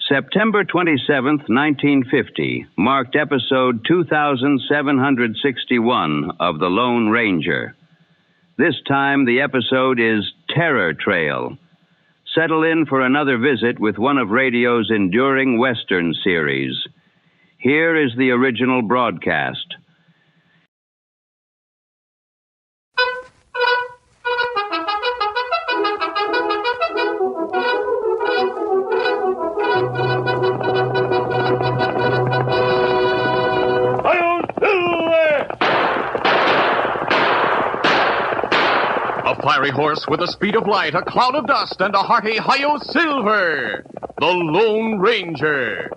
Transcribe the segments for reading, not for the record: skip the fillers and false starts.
September 27th, 1950, marked episode 2761 of The Lone Ranger. This time, the episode is Terror Trail. Settle in for another visit with one of radio's enduring Western series. Here is the original broadcast. A fiery horse with the speed of light, a cloud of dust, and a hearty hi-yo silver. The Lone Ranger.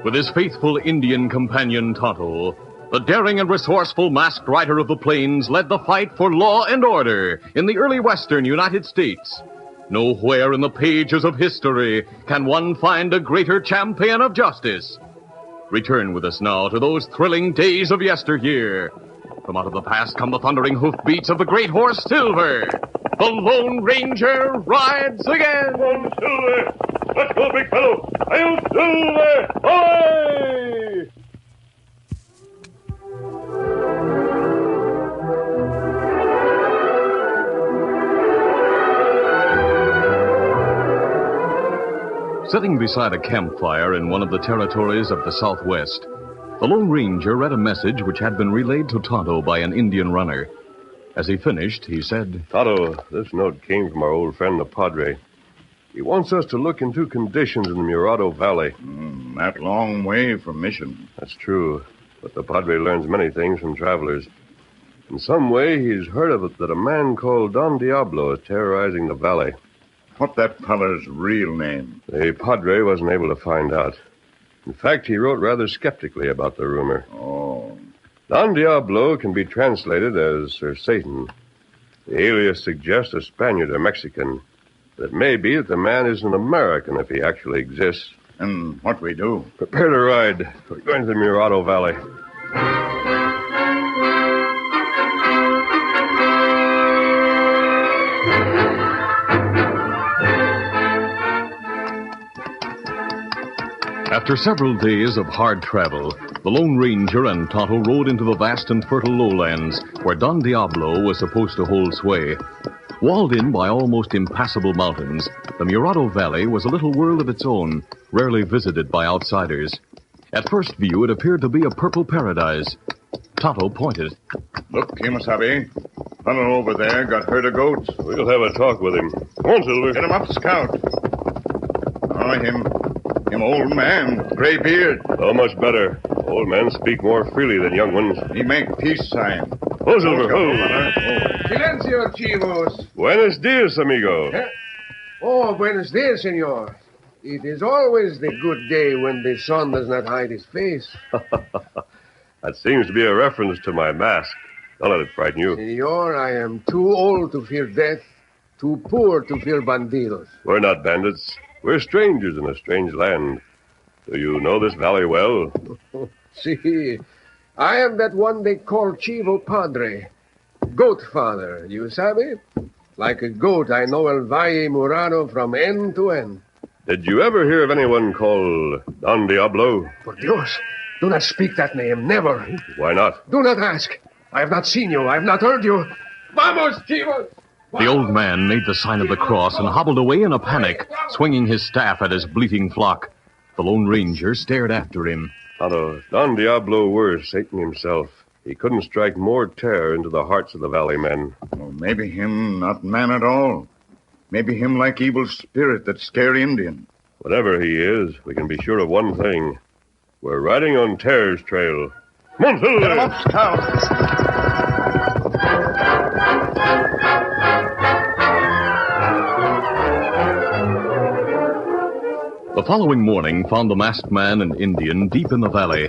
With his faithful Indian companion Tonto, the daring and resourceful masked rider of the plains led the fight for law and order in the early western United States. Nowhere in the pages of history can one find a greater champion of justice. Return with us now to those thrilling days of yesteryear. From out of the past come the thundering hoofbeats of the great horse Silver. The Lone Ranger rides again. Come on, Silver! Let's go, big fellow! I'll Silver! Away! Sitting beside a campfire in one of the territories of the Southwest, the Lone Ranger read a message which had been relayed to Tonto by an Indian runner. As he finished, he said, Tonto, this note came from our old friend, the Padre. He wants us to look into conditions in the Murado Valley. That long way from Mission. That's true, but the Padre learns many things from travelers. In some way, he's heard of it that a man called Don Diablo is terrorizing the valley. What that feller's real name? The Padre wasn't able to find out. In fact, he wrote rather skeptically about the rumor. Oh. Don Diablo can be translated as Sir Satan. The alias suggests a Spaniard or Mexican. But it may be that the man is an American if he actually exists. And what we do? Prepare to ride. We're going to the Murado Valley. After several days of hard travel, the Lone Ranger and Tonto rode into the vast and fertile lowlands where Don Diablo was supposed to hold sway. Walled in by almost impassable mountains, the Murado Valley was a little world of its own, rarely visited by outsiders. At first view, it appeared to be a purple paradise. Tonto pointed. Look, Kimasabi. Fellow over there got herd of goats. We'll have a talk with him. Come on, Silver. Get him up, Scout. Oh, him old man with gray beard. Oh, much better. Old men speak more freely than young ones. He make peace sign. Oh, Silver. Oh. Silencio, chivos. Buenos dias, amigo. Oh, buenos dias, senor. It is always the good day when the sun does not hide his face. That seems to be a reference to my mask. Don't let it frighten you. Senor, I am too old to fear death, too poor to fear bandidos. We're not bandits. We're strangers in a strange land. Do you know this valley well? See, I am that one they call Chivo Padre. Goat father, you sabe? Like a goat, I know El Valle Murano from end to end. Did you ever hear of anyone called Don Diablo? Por Dios, do not speak that name, never. Why not? Do not ask. I have not seen you, I have not heard you. Vamos, Chivo! The old man made the sign of the cross and hobbled away in a panic, swinging his staff at his bleating flock. The Lone Ranger stared after him. Tonto, Don Diablo were Satan himself. He couldn't strike more terror into the hearts of the valley men. Well, maybe him not man at all. Maybe him like evil spirit that scare Indian. Whatever he is, we can be sure of one thing. We're riding on Terror's trail. Come on, Phil! Get him up, Scout! The following morning found the masked man and Indian deep in the valley.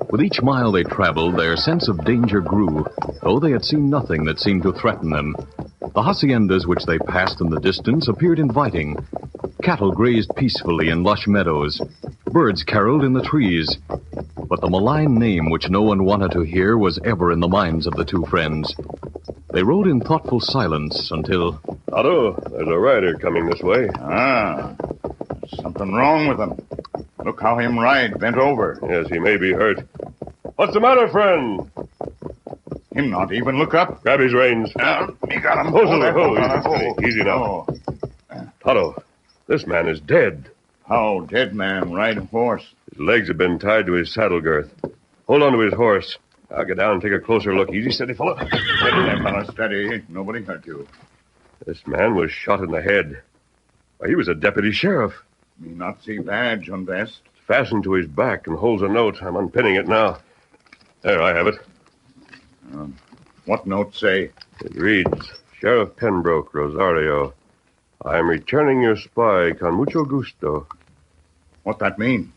With each mile they traveled, their sense of danger grew, though they had seen nothing that seemed to threaten them. The haciendas which they passed in the distance appeared inviting. Cattle grazed peacefully in lush meadows. Birds caroled in the trees. But the malign name which no one wanted to hear was ever in the minds of the two friends. They rode in thoughtful silence until... Otto, there's a rider coming this way. Ah, something wrong with him. Look how him ride, bent over. Yes, he may be hurt. What's the matter, friend? Him not even look up. Grab his reins. Me got him. Easy now. Otto, this man is dead. How dead man ride a horse? His legs have been tied to his saddle girth. Hold on to his horse. I'll get down and take a closer look. Easy, steady, fella. Steady there, fella, steady. Nobody hurt you. This man was shot in the head. Why, he was a deputy sheriff. Me not see badge on vest. It's fastened to his back and holds a note. I'm unpinning it now. There, I have it. What note say? It reads, Sheriff Pembroke, Rosario. I am returning your spy con mucho gusto. What that mean?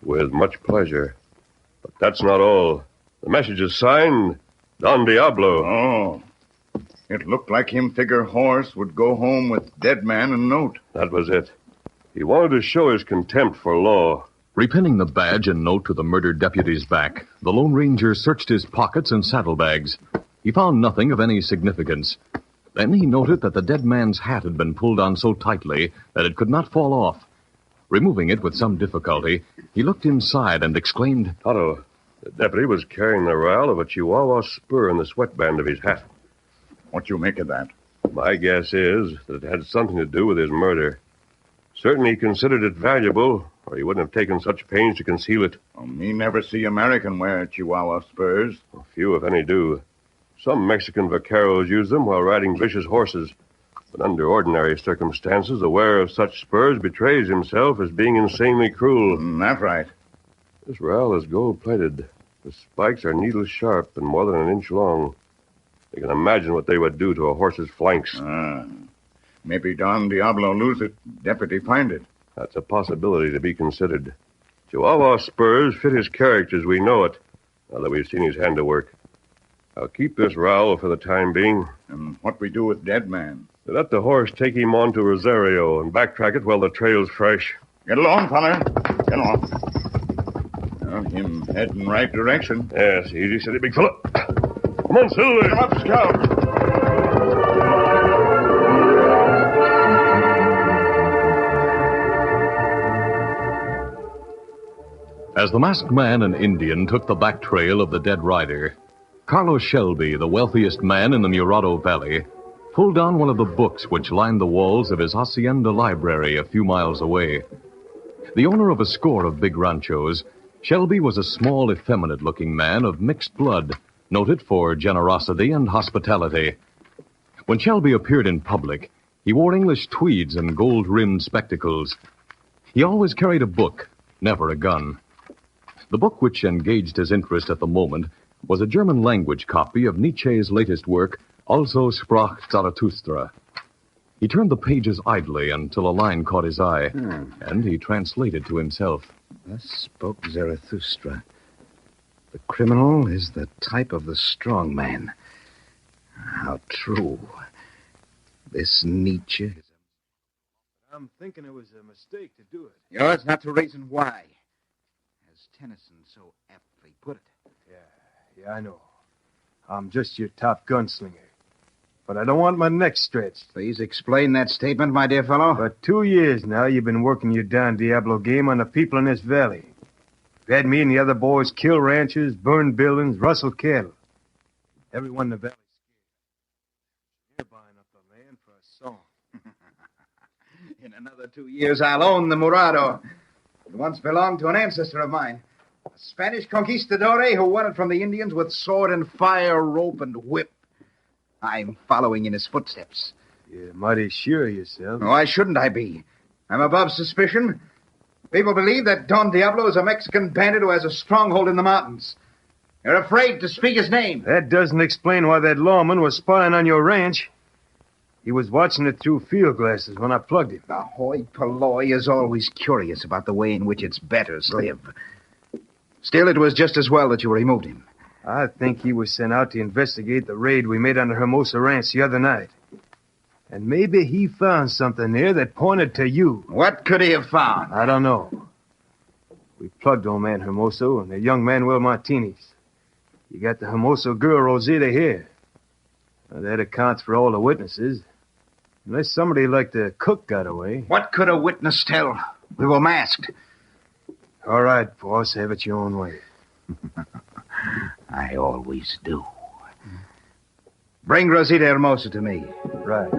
With much pleasure. But that's not all. The message is signed Don Diablo. Oh. It looked like him figure horse would go home with dead man and note. That was it. He wanted to show his contempt for law. Repinning the badge and note to the murdered deputy's back, the Lone Ranger searched his pockets and saddlebags. He found nothing of any significance. Then he noted that the dead man's hat had been pulled on so tightly that it could not fall off. Removing it with some difficulty, he looked inside and exclaimed, Otto, the deputy was carrying the rowel of a Chihuahua spur in the sweatband of his hat. What you make of that? My guess is that it had something to do with his murder. Certainly he considered it valuable, or he wouldn't have taken such pains to conceal it. Me never see American wear Chihuahua spurs. Few, if any, do. Some Mexican vaqueros use them while riding vicious horses. But under ordinary circumstances, the wearer of such spurs betrays himself as being insanely cruel. That's right. This rowel is gold-plated. The spikes are needle-sharp and more than an inch long. You can imagine what they would do to a horse's flanks. Maybe Don Diablo lose it, deputy find it. That's a possibility to be considered. Chihuahua spurs fit his character as we know it, now that we've seen his handiwork. I'll keep this rowel for the time being. And what we do with dead man? Let the horse take him on to Rosario and backtrack it while the trail's fresh. Get along, fella. Get along. Well, him head in right direction. Yes, easy, steady, big fella. Come on, Silver. Get him up, Scout. As the masked man and Indian took the back trail of the dead rider, Carlos Shelby, the wealthiest man in the Murado Valley, pulled down one of the books which lined the walls of his hacienda library a few miles away. The owner of a score of big ranchos, Shelby was a small, effeminate-looking man of mixed blood, noted for generosity and hospitality. When Shelby appeared in public, he wore English tweeds and gold-rimmed spectacles. He always carried a book, never a gun. The book which engaged his interest at the moment was a German-language copy of Nietzsche's latest work, Also sprach Zarathustra. He turned the pages idly until a line caught his eye, and he translated to himself. Thus spoke Zarathustra. The criminal is the type of the strong man. How true. This Nietzsche... I'm thinking it was a mistake to do it. Yours not the reason why. As Tennyson so aptly put it. Yeah, I know. I'm just your top gunslinger. But I don't want my neck stretched. Please explain that statement, my dear fellow. For 2 years now, you've been working your Don Diablo game on the people in this valley. You've had me and the other boys kill ranchers, burn buildings, rustle cattle. Everyone in the valley's scared. You're buying up the land for a song. In another 2 years, I'll own the Murado. It once belonged to an ancestor of mine. A Spanish conquistador who won it from the Indians with sword and fire, rope and whip. I'm following in his footsteps. You're mighty sure of yourself. Why shouldn't I be? I'm above suspicion. People believe that Don Diablo is a Mexican bandit who has a stronghold in the mountains. They're afraid to speak his name. That doesn't explain why that lawman was spying on your ranch. He was watching it through field glasses when I plugged him. The hoi polloi is always curious about the way in which its betters live. Still, it was just as well that you removed him. I think he was sent out to investigate the raid we made on the Hermosa Ranch the other night. And maybe he found something there that pointed to you. What could he have found? I don't know. We plugged old man Hermoso and the young Manuel Martinez. You got the Hermoso girl Rosita here. Well, that accounts for all the witnesses. Unless somebody like the cook got away. What could a witness tell? We were masked. All right, boss, have it your own way. I always do. Bring Rosita Hermosa to me. Right.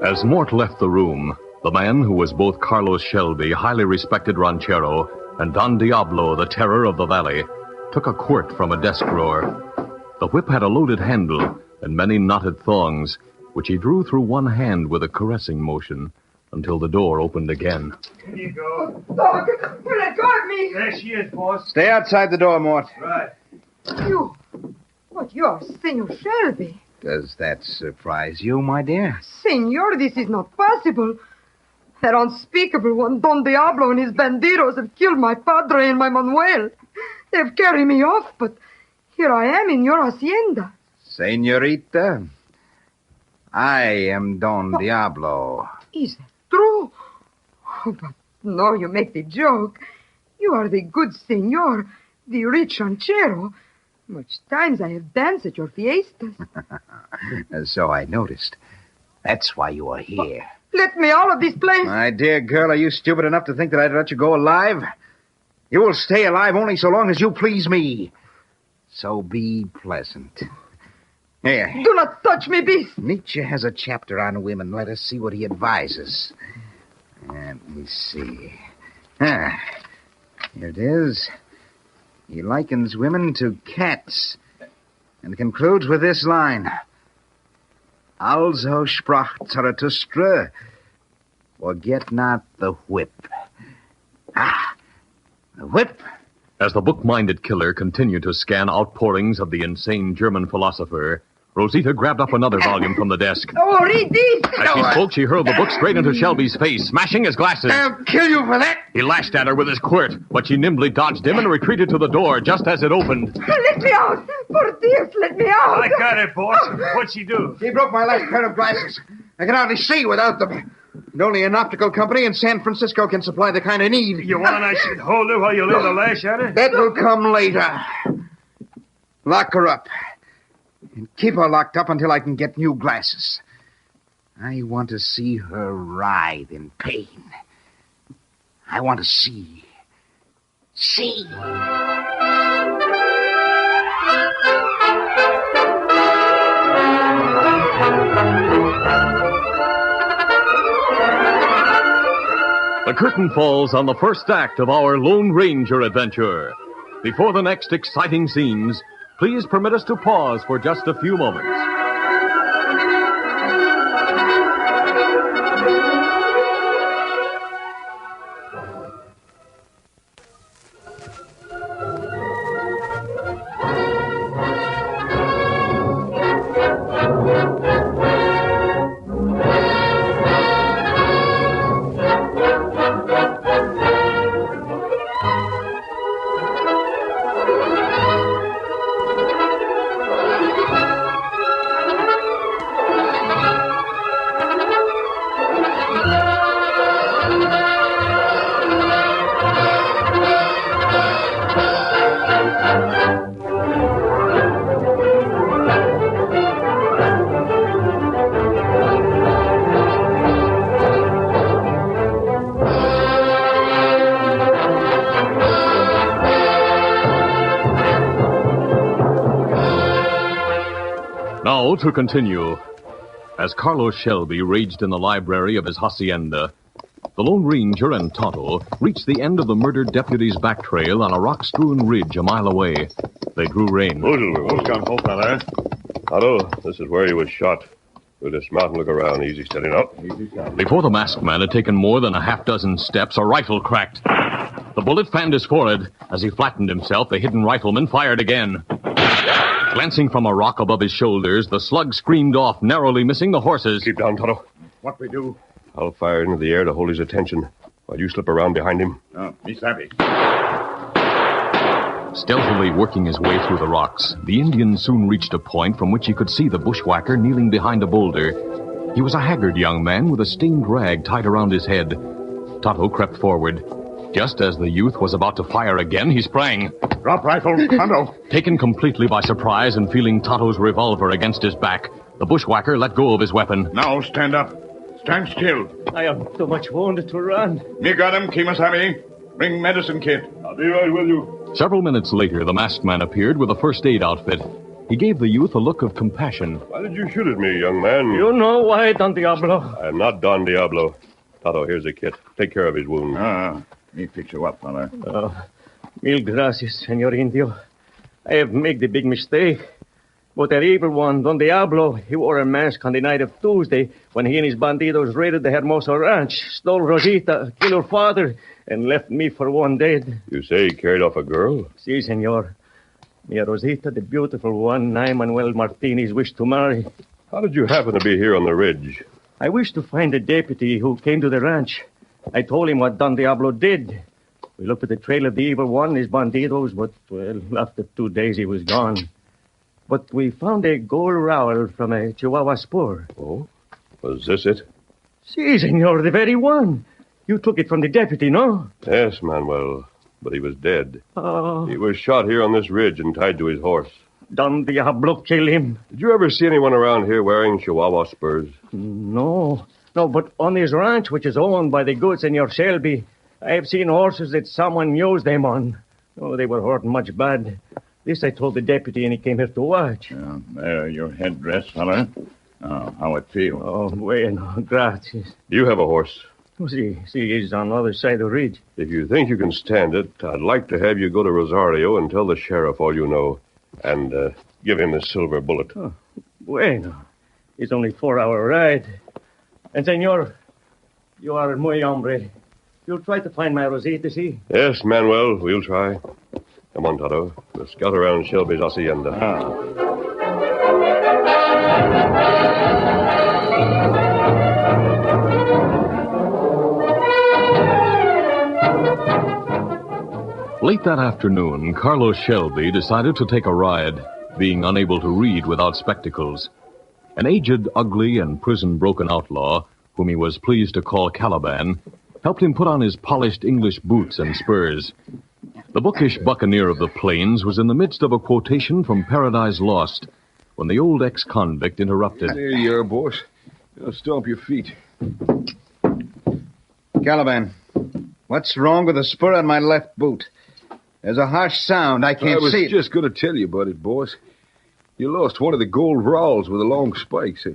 As Mort left the room, the man who was both Carlos Shelby, highly respected ranchero, and Don Diablo, the terror of the valley, took a quirt from a desk drawer. The whip had a loaded handle and many knotted thongs, which he drew through one hand with a caressing motion until the door opened again. Here you go. Dog, let go of me. There she is, boss. Stay outside the door, Mort. Right. You. What, you are Senor Shelby. Does that surprise you, my dear? Senor, this is not possible. That unspeakable one, Don Diablo, and his bandidos have killed my padre and my Manuel. They've carried me off, but here I am in your hacienda. Senorita, I am Don Diablo. Is that true? Oh, but no, you make the joke. You are the good senor, the rich ranchero. Much times I have danced at your fiestas. So I noticed. That's why you are here. Let me out of this place. My dear girl, are you stupid enough to think that I'd let you go alive? You will stay alive only so long as you please me. So be pleasant. Here. Do not touch me, beast. Nietzsche has a chapter on women. Let us see what he advises. Let me see. Here it is. He likens women to cats and concludes with this line. Also sprach Zarathustra, forget not the whip. Ah, the whip. As the book-minded killer continued to scan outpourings of the insane German philosopher, Rosita grabbed up another volume from the desk. Oh, read this. As she spoke, she hurled the book straight into Shelby's face, smashing his glasses. I'll kill you for that. He lashed at her with his quirt, but she nimbly dodged him and retreated to the door just as it opened. Let me out. For Dios, let me out. I got it, boss. What'd she do? He broke my last pair of glasses. I can hardly see without them. And only an optical company in San Francisco can supply the kind I need. You want I should hold her while you lay the lash at her? That will come later. Lock her up. And keep her locked up until I can get new glasses. I want to see her writhe in pain. I want to see. See. The curtain falls on the first act of our Lone Ranger adventure. Before the next exciting scenes, please permit us to pause for just a few moments. Now to continue. As Carlos Shelby raged in the library of his hacienda, the Lone Ranger and Tonto reached the end of the murdered deputy's back trail on a rock-strewn ridge a mile away. They drew rein. Tonto, this is where he was shot. We'll dismount and look around. Easy, steady now. Before the masked man had taken more than a half-dozen steps, a rifle cracked. The bullet fanned his forehead. As he flattened himself, the hidden rifleman fired again. Glancing from a rock above his shoulders, the slug screamed off, narrowly missing the horses. Keep down, Tonto. What we do? I'll fire into the air to hold his attention while you slip around behind him. Me savvy. Stealthily working his way through the rocks, the Indian soon reached a point from which he could see the bushwhacker kneeling behind a boulder. He was a haggard young man with a stained rag tied around his head. Tonto crept forward. Just as the youth was about to fire again, he sprang. Drop rifle, Tonto. Taken completely by surprise and feeling Tonto's revolver against his back, the bushwhacker let go of his weapon. Now stand up. Stand still. I am too much wounded to run. Me got him, Kimasabi. Bring medicine kit. I'll be right with you. Several minutes later, the masked man appeared with a first aid outfit. He gave the youth a look of compassion. Why did you shoot at me, young man? You know why, Don Diablo? I'm not Don Diablo. Tonto, here's a kit. Take care of his wound. Me fix you up, fella. Mil gracias, Senor Indio. I have made the big mistake. But that evil one, Don Diablo, he wore a mask on the night of Tuesday when he and his bandidos raided the Hermoso Ranch, stole Rosita, killed her father, and left me for one dead. You say he carried off a girl? Si, senor. Mia Rosita, the beautiful one, I, Manuel Martinez, wished to marry. How did you happen to be here on the ridge? I wished to find the deputy who came to the ranch. I told him what Don Diablo did. We looked at the trail of the evil one, his bandidos, but, well, after 2 days he was gone. But we found a gold rowel from a Chihuahua spur. Oh? Was this it? Si, senor, the very one. You took it from the deputy, no? Yes, Manuel, but he was dead. Oh. He was shot here on this ridge and tied to his horse. Don Diablo killed him. Did you ever see anyone around here wearing Chihuahua spurs? No, but on this ranch, which is owned by the good Senor Shelby, I have seen horses that someone used them on. Oh, they were hurt much bad. This I told the deputy, and he came here to watch. There, your headdress, fella. How it feel? Oh, bueno, gracias. Do you have a horse? See, he's on the other side of the ridge. If you think you can stand it, I'd like to have you go to Rosario and tell the sheriff all you know. And give him the silver bullet. Oh, bueno. It's only 4-hour ride. And, senor, you are muy hombre. You'll try to find my Rosita, see? Yes, Manuel, we'll try. Come on, Tonto. We'll scout around Shelby's hacienda. Late that afternoon, Carlos Shelby decided to take a ride, being unable to read without spectacles. An aged, ugly, and prison-broken outlaw, whom he was pleased to call Caliban, helped him put on his polished English boots and spurs. The bookish buccaneer of the plains was in the midst of a quotation from Paradise Lost when the old ex-convict interrupted. There you are, boss. Now stomp your feet. Caliban, what's wrong with the spur on my left boot? There's a harsh sound. I can't see it. I was just going to tell you about it, boss. You lost one of the gold rowels with the long spikes.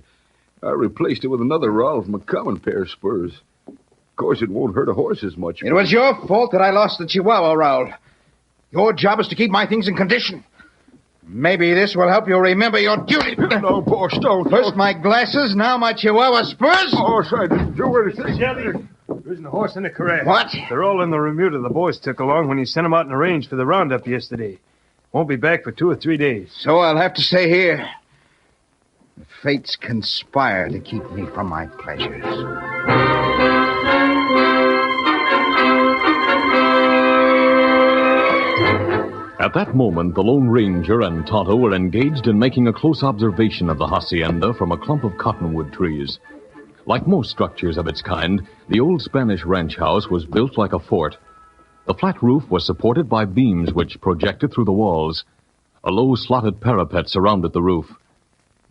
I replaced it with another rowel from a common pair of spurs. Of course, it won't hurt a horse as much. It was your fault that I lost the Chihuahua rowel. Your job is to keep my things in condition. Maybe this will help you remember your duty. No, boss, don't. First my glasses, now my Chihuahua spurs. Boss, I didn't do anything. There isn't a horse in the corral. What? They're all in the remuda the boys took along when you sent them out in the range for the roundup yesterday. Won't be back for 2 or 3 days. So I'll have to stay here. The fates conspire to keep me from my pleasures. At that moment, the Lone Ranger and Tonto were engaged in making a close observation of the hacienda from a clump of cottonwood trees. Like most structures of its kind, the old Spanish ranch house was built like a fort. The flat roof was supported by beams which projected through the walls. A low slotted parapet surrounded the roof.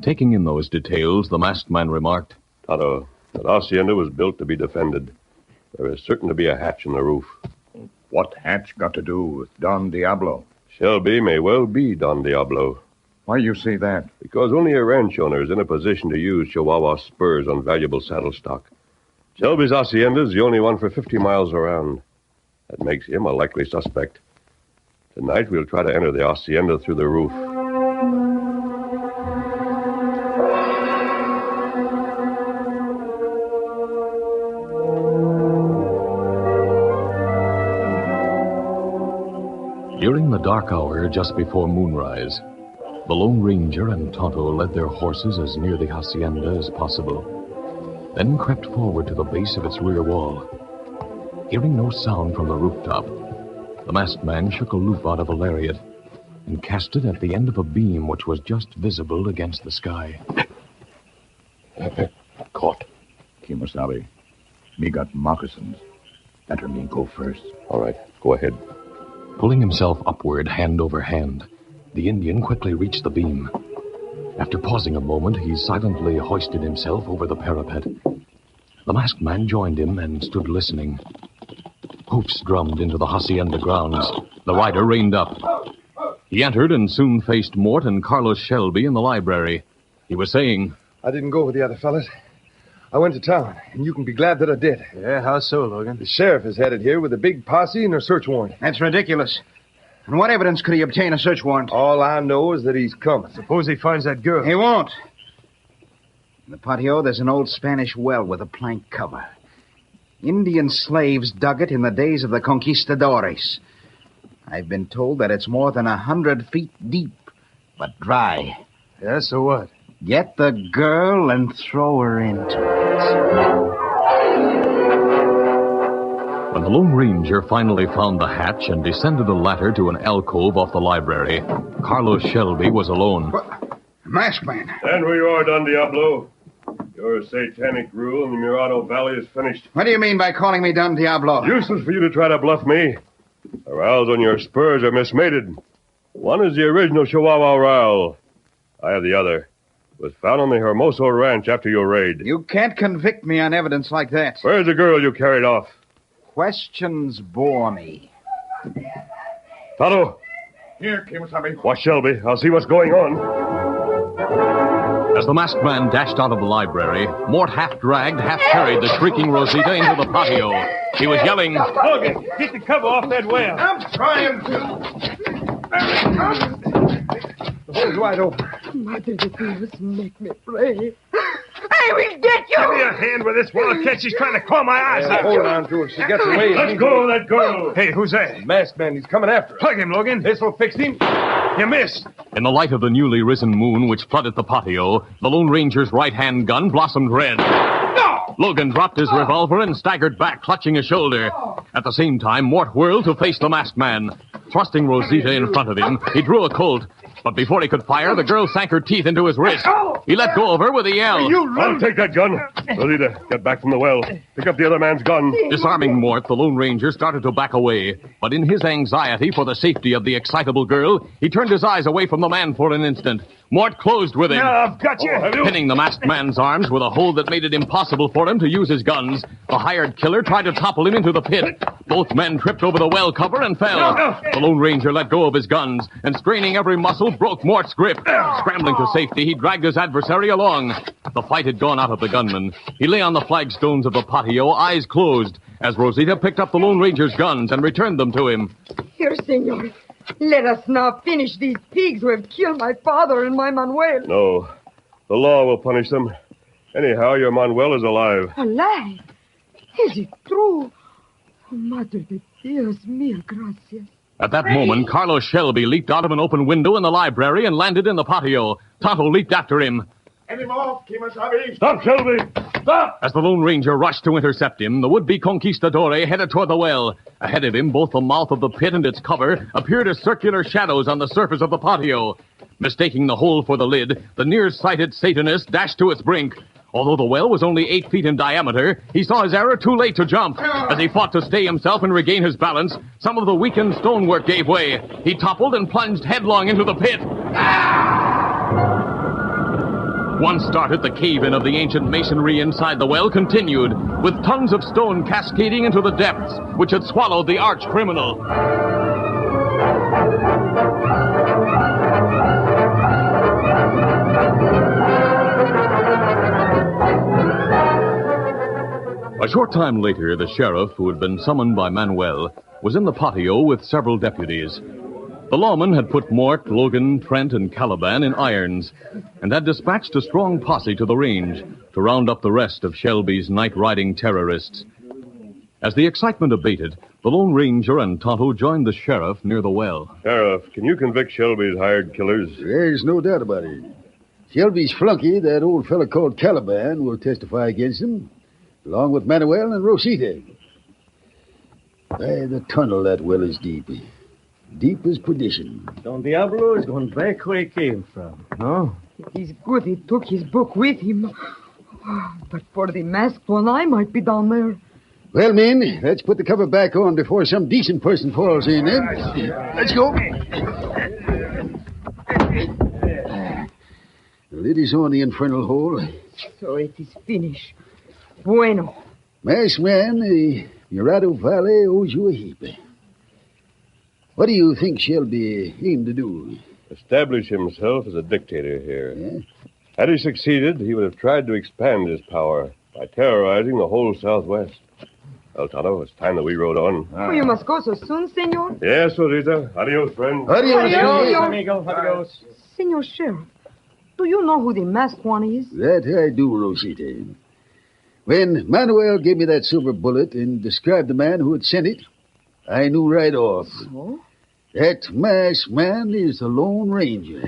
Taking in those details, the masked man remarked, Tonto, that hacienda was built to be defended. There is certain to be a hatch in the roof. What hatch got to do with Don Diablo? Shelby may well be Don Diablo. Why you say that? Because only a ranch owner is in a position to use Chihuahua spurs on valuable saddle stock. Shelby's hacienda is the only one for 50 miles around. That makes him a likely suspect. Tonight we'll try to enter the hacienda through the roof. During the dark hour just before moonrise, the Lone Ranger and Tonto led their horses as near the hacienda as possible, then crept forward to the base of its rear wall. Hearing no sound from the rooftop, the masked man shook a loop out of a lariat and cast it at the end of a beam which was just visible against the sky. Caught. Kemosabe, me got moccasins. Better me go first. All right, go ahead. Pulling himself upward hand over hand, the Indian quickly reached the beam. After pausing a moment, he silently hoisted himself over the parapet. The masked man joined him and stood listening. Hoofs drummed into the hacienda grounds. The rider reined up. He entered and soon faced Mort and Carlos Shelby in the library. He was saying, I didn't go with the other fellas. I went to town, and you can be glad that I did. Yeah, how so, Logan? The sheriff is headed here with a big posse and a search warrant. That's ridiculous. And what evidence could he obtain a search warrant? All I know is that he's coming. Suppose he finds that girl. He won't. In the patio, there's an old Spanish well with a plank cover. Indian slaves dug it in the days of the conquistadores. I've been told that it's more than 100 feet deep, but dry. Yeah, so what? Get the girl and throw her into it. When the Lone Ranger finally found the hatch and descended a ladder to an alcove off the library, Carlos Shelby was alone. Masked man. Stand where you are, Don Diablo. Your satanic rule in the Murado Valley is finished. What do you mean by calling me Don Diablo? Useless for you to try to bluff me. The rowels on your spurs are mismated. One is the original Chihuahua rowel. I have the other. It was found on the Hermoso Ranch after your raid. You can't convict me on evidence like that. Where's the girl you carried off? Questions bore me. Tonto, Here, Kemosabe. watch Shelby. I'll see what's going on. As the masked man dashed out of the library, Mort half-dragged, half-carried the shrieking Rosita into the patio. He was yelling, Logan, get the cover off that well. I'm trying to. The hole's wide open. Mother de Dios, make me pray. I will get you! Give me a hand with this wildcat. She's trying to claw my eyes out. Hold on to her. She gets away. Let go of that girl. Hey, who's that? Masked man, he's coming after her. Plug him, Logan. This'll fix him. You missed. In the light of the newly risen moon which flooded the patio, the Lone Ranger's right-hand gun blossomed red. No! Logan dropped his revolver and staggered back, clutching his shoulder. At the same time, Mort whirled to face the masked man. Thrusting Rosita in front of him, he drew a Colt. But before he could fire, the girl sank her teeth into his wrist. He let go of her with a yell. I'll take that gun. Rosita, get back from the well. Pick up the other man's gun. Disarming Mort, the Lone Ranger started to back away. But in his anxiety for the safety of the excitable girl, he turned his eyes away from the man for an instant. Mort closed with him. Now I've got you. Pinning the masked man's arms with a hold that made it impossible for him to use his guns, the hired killer tried to topple him into the pit. Both men tripped over the well cover and fell. The Lone Ranger let go of his guns, and straining every muscle, broke Mort's grip. Scrambling to safety, he dragged his adversary along. The fight had gone out of the gunman. He lay on the flagstones of the patio, eyes closed, as Rosita picked up the Lone Ranger's guns and returned them to him. Here, senor. Let us now finish these pigs who have killed my father and my Manuel. No. The law will punish them. Anyhow, your Manuel is alive. Alive? Is it true? Oh, Madre de Dios, mil gracias. At that moment, Carlos Shelby leaped out of an open window in the library and landed in the patio. Tonto leaped after him. Get him off, Kemosabe. Stop, Shelby! Stop! As the Lone Ranger rushed to intercept him, the would-be conquistador headed toward the well. Ahead of him, both the mouth of the pit and its cover appeared as circular shadows on the surface of the patio. Mistaking the hole for the lid, the near-sighted Satanist dashed to its brink. Although the well was only 8 feet in diameter, he saw his error too late to jump. As he fought to stay himself and regain his balance, some of the weakened stonework gave way. He toppled and plunged headlong into the pit. Once started, the cave-in of the ancient masonry inside the well continued, with tons of stone cascading into the depths, which had swallowed the arch-criminal. short time later, the sheriff, who had been summoned by Manuel, was in the patio with several deputies. The lawman had put Mort, Logan, Trent, and Caliban in irons and had dispatched a strong posse to the range to round up the rest of Shelby's night-riding terrorists. As the excitement abated, the Lone Ranger and Tonto joined the sheriff near the well. Sheriff, can you convict Shelby's hired killers? There's no doubt about it. Shelby's flunky, that old fella called Caliban, will testify against him, along with Manuel and Rosita. By the tunnel, that well is deep. Deep as perdition. Don Diablo is going back where he came from, no? It is good he took his book with him. But for the masked one, I might be down there. Well, men, let's put the cover back on before some decent person falls in, eh? Let's go. The lid is on the infernal hole. So it is finished. Bueno. Masked man, Murado Valley owes you a heap. What do you think Shelby aimed to do? Establish himself as a dictator here. Yeah? Had he succeeded, he would have tried to expand his power by terrorizing the whole Southwest. Well, Tonto, it's time that we rode on. Oh, you must go so soon, senor? Yes, Rosita. Adios, friend. Adios, amigo. Adios. Senor Sheriff, do you know who the masked one is? That I do, Rosita. When Manuel gave me that silver bullet and described the man who had sent it, I knew right off. Oh? That masked man is the Lone Ranger.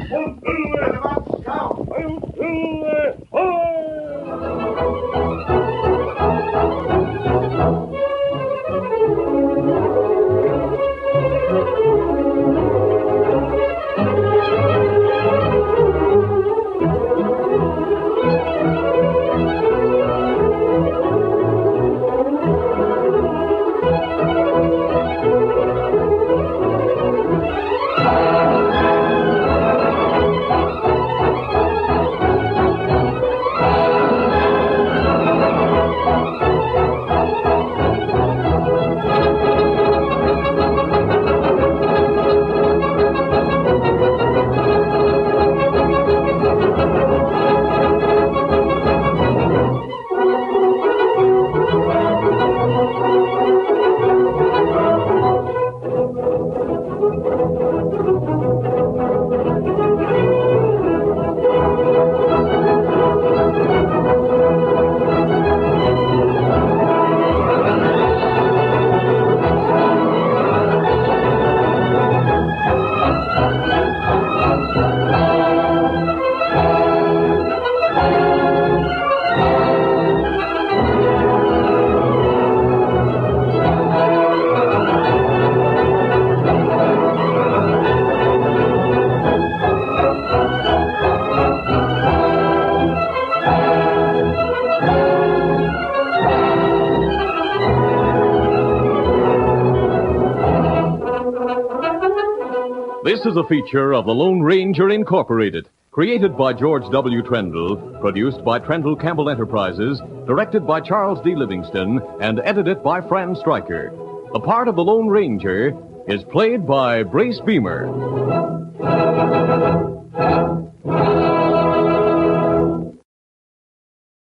This is a feature of the Lone Ranger Incorporated, created by George W. Trendle, produced by Trendle Campbell Enterprises, directed by Charles D. Livingston, and edited by Fran Stryker. The part of the Lone Ranger is played by Brace Beamer.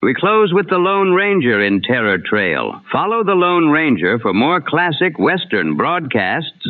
We close with the Lone Ranger in Terror Trail. Follow the Lone Ranger for more classic Western broadcasts